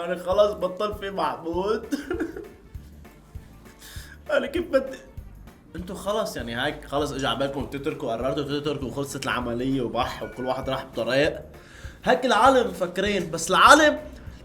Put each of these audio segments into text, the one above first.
انا خلاص بطل في محمود. انا كيف بدي انتوا خلاص يعني هيك خلص اجى على بالكم تتركوا، قررتوا تتركوا وخلصت العمليه وبح وكل واحد راح بطريق. هيك العالم مفكرين، بس العالم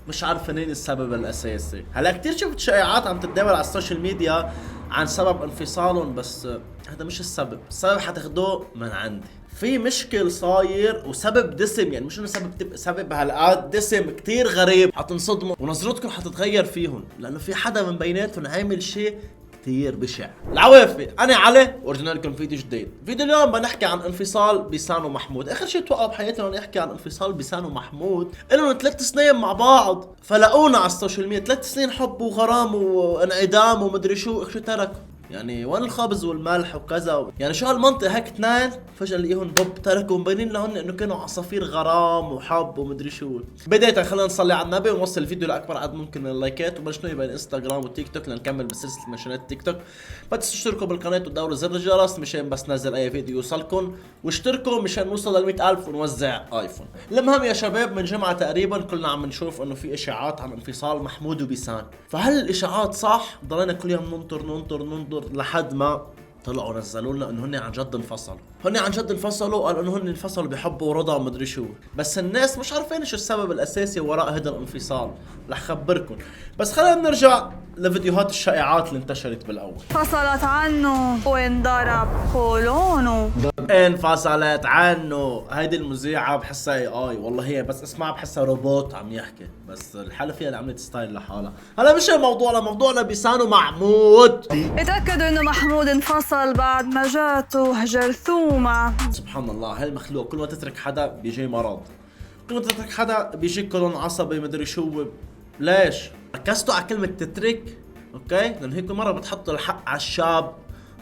مش عارفين السبب الاساسي. هلا كتير شفت شائعات عم تتداول على السوشيال ميديا عن سبب انفصالهم، بس هذا مش السبب. السبب حتاخدوه من عندي. في مشكل صاير وسبب دسم، يعني مش انه سبب هالقد دسم كتير غريب، حتنصدموا ونظرتكم حتتغير فيهم، لانه في حدا من بيناتهم عامل شيء كتير بشع. العوافي، انا علي ورجعنا لكم فيديو جديد. فيديو اليوم بنحكي عن انفصال بيسان ومحمود. اخر شيء توقع بحياتنا نحكي عن انفصال بيسان ومحمود. لهم 3 سنين مع بعض، فلقونا على السوشيال ميديا 3 سنين حب وغرام وانعدام ومدري شو تركوا. يعني وين الخبز والملح وكذا يعني شو هالمنطق هيك اثنين فجأة نلاقيهم بوب تركوا مبينين لهن انه كانوا عصافير غرام وحب ومدري شو. بداية خلينا نصلي على النبي ونوصل الفيديو لاكبر عدد ممكن من اللايكات وبلشنا بين انستغرام وتيك توك لنكمل بسلسلة منشنات تيك توك. ما تنسوا تشتركوا بالقناة وتدوروا زر الجرس مشان بس نزل اي فيديو يوصلكم، واشتركوا مشان نوصل لل 100,000 ونوزع ايفون. المهم يا شباب من جمعة تقريبا كلنا عم نشوف انه في اشاعات عن انفصال محمود وبيسان. فهل الاشاعات صح؟ ضلينا كل يوم ننطر لحد ما طلعوا نزلوا لنا انه هن عن جد انفصلوا. هن عن جد انفصلوا، قالوا انه هن انفصلوا بحبوا ورضا ومدري شو، بس الناس مش عارفين شو السبب الاساسي وراء هذا الانفصال. رح خبركم، بس خلينا نرجع لفيديوهات الشائعات اللي انتشرت بالاول. فصلت عنه وانضرب قولونه. انفصلت عنه. هيدي المذيعة بحسها اي والله هي بس اسمعها بحسها روبوت عم يحكي، بس الحالة فيها اللي عملت ستايل لحالها. هلا مش موضوعنا، موضوعنا بيسان ومحمود. اتأكدوا انه محمود انفصل بعد ما جاته جرثومة. سبحان الله هالمخلوق، كل ما تترك حدا بيجي مرض، كل ما تترك حدا بيجي كولون عصبي مدري شو. ليش؟ ركزتوا على كلمة تترك؟ اوكي؟ لأنه هي كل مرة بتحط الحق على الشاب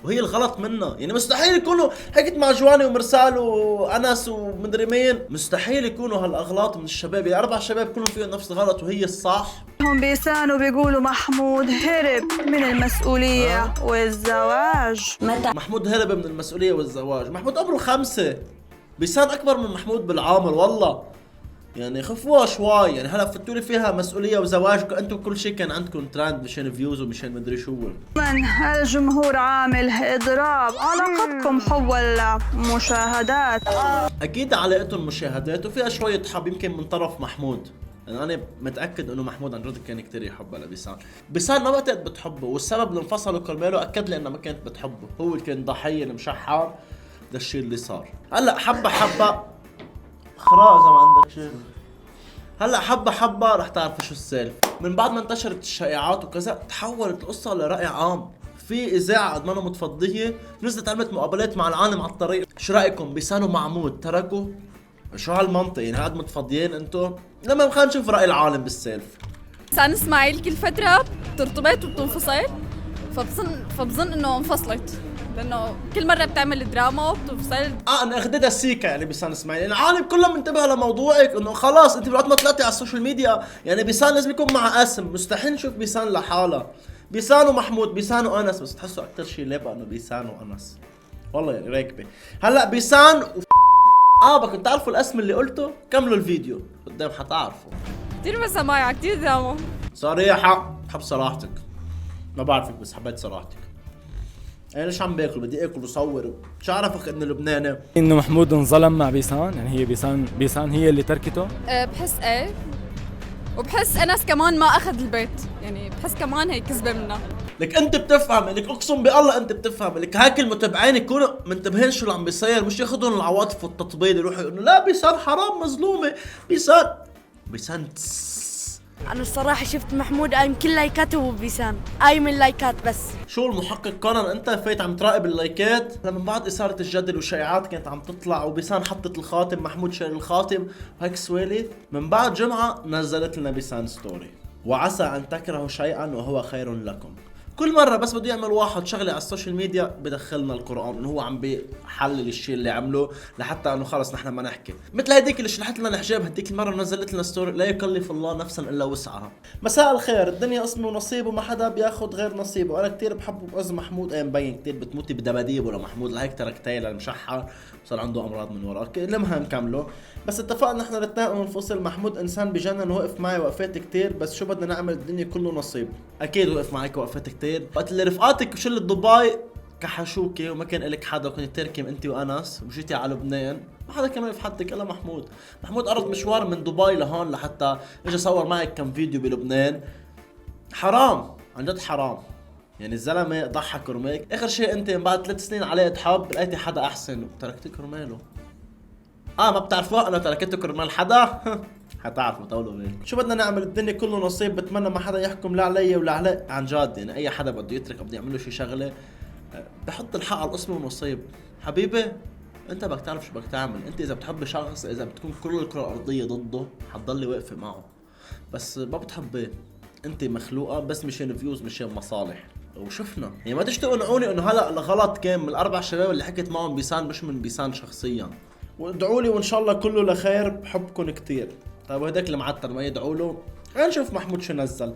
وهي الغلط منه. يعني مستحيل يكونوا حكت مع جواني ومرسال وانس ومدري مين، مستحيل يكونوا هالاغلاط من الشباب. يعني 4 شباب كلهم فيهم نفس الغلط وهي الصح. هم بيسانوا بيقولوا محمود هرب من المسؤولية والزواج. محمود هرب من المسؤولية والزواج؟ محمود عمره 5، بيسان اكبر من محمود بالعمر والله. يعني خفوها شوي. يعني هلا فتولي فيها مسؤوليه وزواج، انتم كل شيء كان عندكم ترند مشان فيوز ومشان مدري شو. من الجمهور عامل اضراب علاقتكم حب ولا مشاهدات؟ اكيد علاقتهم مشاهدات وفيها شويه حب يمكن من طرف محمود. يعني انا متاكد انه محمود عن جد كان كثير يحبها لبيسان. بيسان ما بقت بتحبه، والسبب اللي انفصلوا كرماله اكد لي انها ما كانت بتحبه، هو اللي كان ضحيه المشحر. ده الشيء اللي صار. هلا حبه خراز ما عندك شيء. هلا حبه رح تعرفوا شو السالفه. من بعد ما انتشرت الشائعات وكذا تحولت القصه لرأي عام. في اذاعه قد ما انا متفضيه نزلت عملت مقابلات مع العالم على الطريق. شو رايكم بيسان ومحمود تركوا؟ شو هالمنطق؟ يعني قاعد متفضيين انتم؟ لما خلينا نشوف راي العالم بالسالفه. سان اسماعيل كل فتره بترتبط وبتنفصل، فبظن انه انفصلت لانه كل مره بتعمل دراما وبتنفصل. انا اخدتها سيكا يعني بيسان اسماعيل. يعني العالم كله منتبه لموضوعك انه خلاص انت بعد ما طلعتي على السوشيال ميديا يعني بيسان لازم يكون مع اسم، مستحيل نشوف بيسان لحالها. بيسان ومحمود، بيسان وانس، بس تحسوا اكثر شيء لابق انه بيسان وانس. والله يعني راكبه. هلا بيسان بدكم تعرفوا الاسم اللي قلته؟ كملوا الفيديو قدام حتعرفوا. كثير مسامعة كثير دراما. صريحة، بحب صراحتك. ما بعرفك بس حبيت صراحتك. انا ليش عم باكل؟ بدي اكل وصور. مش عارفك انه لبناني. انه محمود انظلم مع بيسان، يعني هي بيسان هي اللي تركته. بحس ايه، وبحس انس كمان ما اخذ البيت، يعني بحس كمان هي كذبه منها. لك انت بتفهم، لك اقسم بالله انت بتفهم. لك هاك المتابعين يكونوا منتبهين شو اللي عم بيصير، مش ياخذون العواطف والتطبيل يروحوا يقولوا لا بيسان حرام مظلومه. بيسان انا الصراحه شفت محمود قايم كل لايكاته وبيسان قايم اللايكات بس. شو المحقق كونان انت فايت عم تراقب اللايكات؟ لما بعد اثاره الجدل والشائعات كانت عم تطلع وبيسان حطت الخاتم، محمود شال الخاتم وهيك سوالف. من بعد جمعه نزلت لنا بيسان ستوري: وعسى ان تكرهوا شيئا وهو خير لكم، كل مرة بس بده يعمل واحد شغلة على السوشيال ميديا بدخلنا القرآن انه هو عم بيحلل الشيء اللي عمله لحتى انه خلص نحن ما نحكي. مثل هديك اللي شلحت لنا الحجاب هديك المرة نزلت لنا ستوري لا يكلف الله نفسا الا وسعها. مساء الخير، الدنيا اسمه ونصيب وما حدا بياخذ غير نصيبه، وانا كثير بحبه بأز محمود. مبين كثير بتموتي بدباديبه لمحمود لهيك تركتيه للمشحر وصار عنده امراض من وراك. المهم كملوا، بس اتفقنا احنا الاثنين منفصل. محمود انسان بجنن ووقف معي وقفات كثير، بس شو بدنا نعمل الدنيا كله نصيب. اكيد وقف معك وقفات كثير. وقت اللي رفقاتك وشلة دبي كحشوكي وما كان لك حدا وكنت تركم انت وانس وجيتي على لبنان، ما حدا كان واقف حدك الا محمود. محمود قرض مشوار من دبي لهون لحتى اجى صور معك كم فيديو بلبنان. حرام عن جد حرام، يعني الزلمه ضحى كرمالك. اخر شيء انت من بعد 3 سنين علاقه حب لقيتي حدا احسن وتركتي كرماله. ما بتعرفوا انا تركته كرمال حدا؟ حتعرفوا طولوا بالك. شو بدنا نعمل الدنيا كله نصيب. بتمنى ما حدا يحكم لا علي ولا علي عن جد. يعني اي حدا بده يترك بده يعمل له شي شغله بحط الحق على القسم ونصيب. حبيبي انت بدك تعرف شو بدك تعمل. انت اذا بتحب شخص، اذا بتكون كل الكره الارضيه ضده حتضلي واقفه معه، بس ما بتحبيه. انت مخلوقه بس مشان فيوز مشان مصالح. وشفنا يعني ما تجي تقنعوني انه هلا الغلط كان من الاربع شباب اللي حكيت معهم بيسان مش من بيسان شخصيا. وادعوا لي وان شاء الله كله لخير، بحبكم كثير. طيب وهداك المعتر ما يدعوا له. خلينا نشوف محمود شو نزل.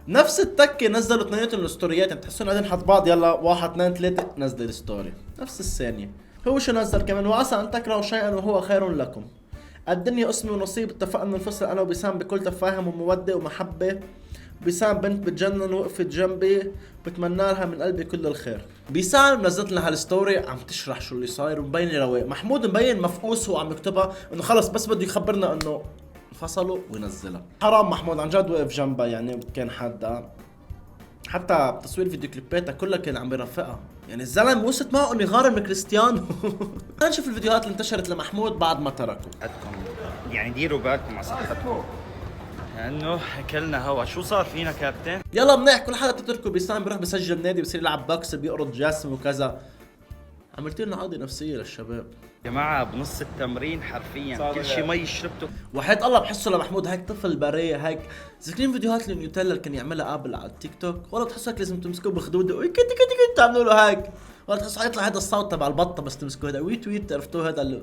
نفس التكه نزلوا اثنيناتهم الستوريات، يعني بتحسون قاعدين حط بعض يلا 1 2 3 نزل الستوري نفس الثانيه. هو شو نزل كمان؟ وعسى ان تكرهوا شيئا وهو خير لكم. الدنيا اسمي ونصيب، اتفقنا ننفصل انا وبسام بكل تفاهم وموده ومحبه. بسام بنت بتجنن وقفت جنبي، بتمنى لها من قلبي كل الخير. بسام نزلت لها هالستوري عم تشرح شو اللي صاير ومبين رواق. محمود مبين مفقوس هو عم يكتبها انه خلص بس بده يخبرنا انه انفصلوا وينزلها. حرام محمود عن جد وقف جنبها، يعني كان حدا حتى بتصوير فيديو كليباتها كلها كان عم بيرفقها. يعني الزلمه وصلت معه انه يغار من كريستيانو. خلينا نشوف الفيديوهات اللي انتشرت لمحمود بعد ما تركوا. يعني ديروا بالكم على صحتكم لانه اكلنا هوا. شو صار فينا كابتن؟ يلا منيح، كل حدا بتتركه بيسام بيروح بسجل نادي بصير يلعب بوكس بيقرض جسم وكذا. عملت لنا عقده نفسيه للشباب يا جماعه بنص التمرين حرفيا كل شيء مي شربته. وحياة الله بحسه لمحمود هيك طفل بريه هيك. ذكرين فيديوهات النيوتيلا اللي كان يعملها قبل على التيك توك؟ والله بتحسوا هيك لازم تمسكوه بخدوده وكت كت كت تعملوا له هيك. والله تحسوا حيطلع هذا الصوت تبع البطه بس تمسكوه هذا ويت ويت، عرفتوه هذا اللي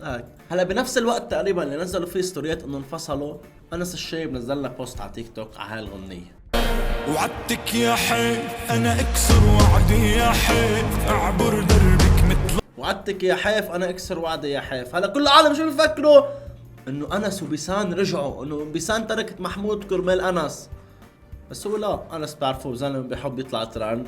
هيك. هلا بنفس الوقت تقريبا اللي نزلوا فيه ستوريات انه انفصلوا، انس الشايب نزل لك بوست على تيك توك على هاي الغنيه. وعدتك يا حيف انا اكسر وعدي يا حيف اعبر دربك مثل. وعدتك يا حيف انا اكسر وعدي يا حيف. هلا كل العالم شو بيفكروا؟ انه انس وبيسان رجعوا، انه بيسان تركت محمود كرمال انس. بس هو لا، انس بعرفه زلمه بيحب يطلع ترند.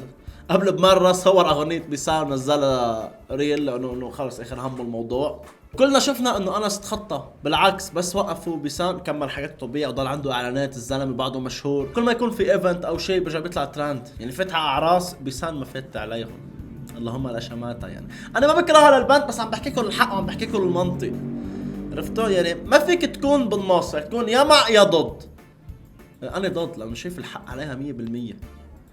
قبل بمره صور اغنيه بيسان ونزلها ريل لانه انه خلص اخر همه الموضوع. كلنا شفنا انه انس تخطى، بالعكس بس وقفوا بيسان كمل حاجات طبيعيه وضل عنده اعلانات. الزلمه بعده مشهور، كل ما يكون في ايفنت او شيء برجع بيطلع ترند. يعني فتح اعراس بيسان ما فات عليهم، اللهم لا شماتة. يعني انا ما بكرهها للبنت بس عم بحكي لكم الحق وعم بحكي لكم المنطق، عرفتوا؟ يعني ما فيك تكون بالنص، تكون يا مع يا ضد. انا ضد لانه شايف الحق عليها 100%،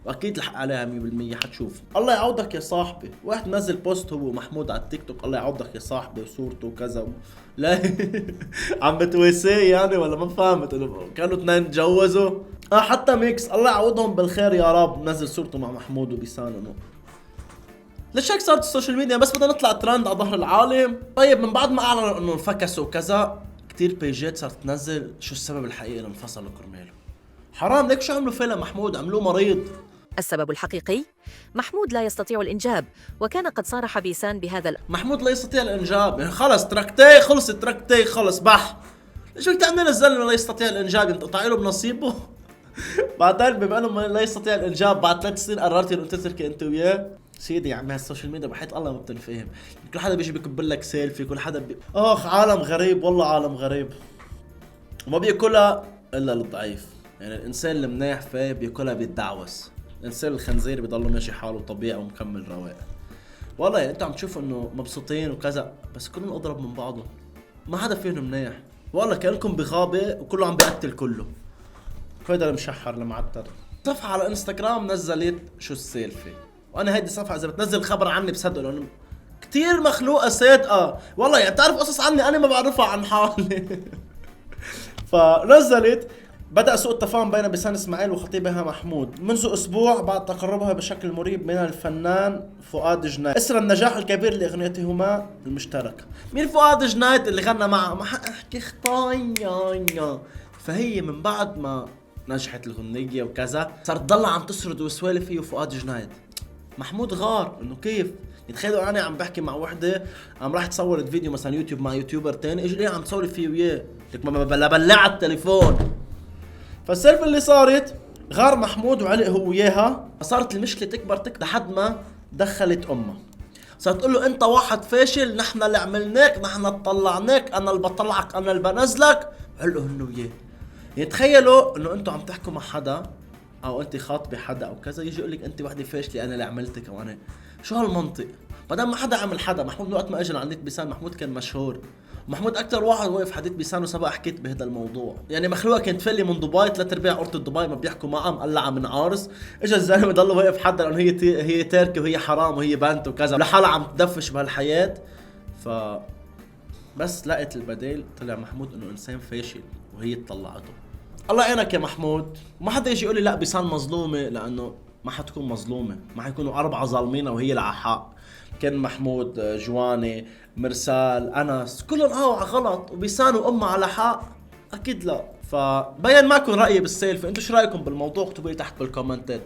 واكيد الحق عليها 100%. حتشوف. الله يعوضك يا صاحبي. واحد نزل بوست هو ومحمود على التيك توك، الله يعوضك يا صاحبي وصورته وكذا لا عم بتواسيه يعني ولا ما فهمت انه كانوا اثنين تجوزوا. حتى ميكس الله يعوضهم بالخير يا رب نزل صورته مع محمود وبيسان. انه ليش هيك صارت السوشيال ميديا بس بدنا نطلع ترند على ظهر العالم؟ طيب من بعد ما اعلنوا انه انفكسوا وكذا كثير بيجات صارت تنزل شو السبب الحقيقي اللي انفصلوا كرماله. حرام ليك شو عملوا فيه لمحمود؟ عملوه مريض. السبب الحقيقي محمود لا يستطيع الإنجاب، وكان قد صارح بيسان بهذا محمود لا يستطيع الإنجاب، يعني خلص تركتيه خلص تركتيه خلص بح. ليش بدك تعمل الزلمة لا يستطيع الإنجاب؟ انت قطعي له بنصيبه. بعدين بما انه لا يستطيع الإنجاب بعد 3 سنين قررتي انه تتركي انت وياه. سيدي يا عمي هالسوشيال ميديا بحيث الله ما بتنفهم. كل حدا بيجي بيكب لك سيلفي، كل حدا عالم غريب والله عالم غريب. وما بياكلها الا الضعيف. يعني الانسان المناح فيه بياكلها بيتدعوس، الانسان الخنزير بيضل ماشي حاله طبيعي ومكمل رواق. والله يعني انتوا عم تشوفوا انه مبسوطين وكذا بس كلهم اضرب من بعضهم، ما حدا فيهم مناح. والله كانكم بغابه وكله عم بيقتل كله. هيدا المشحر المعتر. صفحه على انستغرام نزلت شو السيلفي، وانا هيدي صفحه اذا بتنزل خبر عني بصدق لانه كثير مخلوقه صادقه. والله يعني بتعرف قصص عني انا ما بعرفها عن حالي. فنزلت بدأ سوء التفاهم بين بيسان اسماعيل وخطيبها محمود منذ اسبوع بعد تقربها بشكل مريب من الفنان فؤاد جنايد اثر النجاح الكبير لاغنيتهما المشتركة. مين فؤاد جنايد اللي غنى مع ما احكي خطايا؟ فهي من بعد ما نجحت الغنية وكذا صارت تضل عم تسرد وسوالف هي وفؤاد جنايد. محمود غار انه كيف يتخيلوا انا عم بحكي مع وحده عم راح تصورت فيديو مثلا يوتيوب مع يوتيوبر تاني اجي ليه عم تسولف فيه وياه لك ما بلع التليفون. فالسالفه اللي صارت غار محمود وعلق هو وياها. صارت المشكله تكبر لحد ما دخلت امها صارت تقول له انت واحد فاشل نحن اللي عملناك نحن طلعناك انا اللي بطلعك انا اللي بنزلك علقوا هن وياه. يعني تخيلوا انه انتم عم تحكوا مع حدا او انت خاطبه حدا او كذا يجي يقول لك انت وحده فاشله انا اللي عملتك او انا شو هالمنطق؟ ما دام ما حدا عمل حدا. محمود وقت ما اجى لعندك بيسان محمود كان مشهور. محمود اكثر واحد وقف حديث بيسان وسبق حكيت بهذا الموضوع. يعني مخلوقه كانت تفلي من دبي 3/4 قرطة دبي ما بيحكوا معها مقلعه من عارس. اجى الزلمه ضل واقف حدا لانه هي تاركه وهي حرام وهي بنت وكذا لحالها عم تدفش بهالحياه. ف بس لقت البديل طلع محمود انه انسان فاشل وهي طلعته. الله يعينك يا محمود. ما حدا يجي يقول لي لا بيسان مظلومه لانه ما حتكون مظلومه. ما حيكونوا 4 ظالمين وهي اللي على حق. كان محمود جواني مرسال انس كلهم على غلط وبيسان وامها على حق اكيد لا. فبين معكم رايي بالسالفه. انتوا شو رايكم بالموضوع؟ اكتبوا لي تحت بالكومنتات.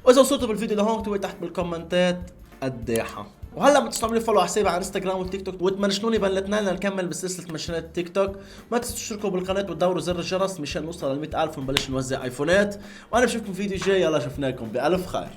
واذا وصلتوا بالفيديو لهون اكتبوا لي تحت بالكومنتات قديحه. وهلا ما تنسوا تعملوا فولو على حسابي على انستغرام والتيك توك وتمنشنوني بين الاثنين لنكمل بسلسله منشنات التيك توك. ما تنسوا تشتركوا بالقناه وتدوروا زر الجرس مشان نوصل ل 100,000 ونبلش نوزع ايفونات. وانا بشوفكم فيديو جاي. يلا شفناكم بألف خير.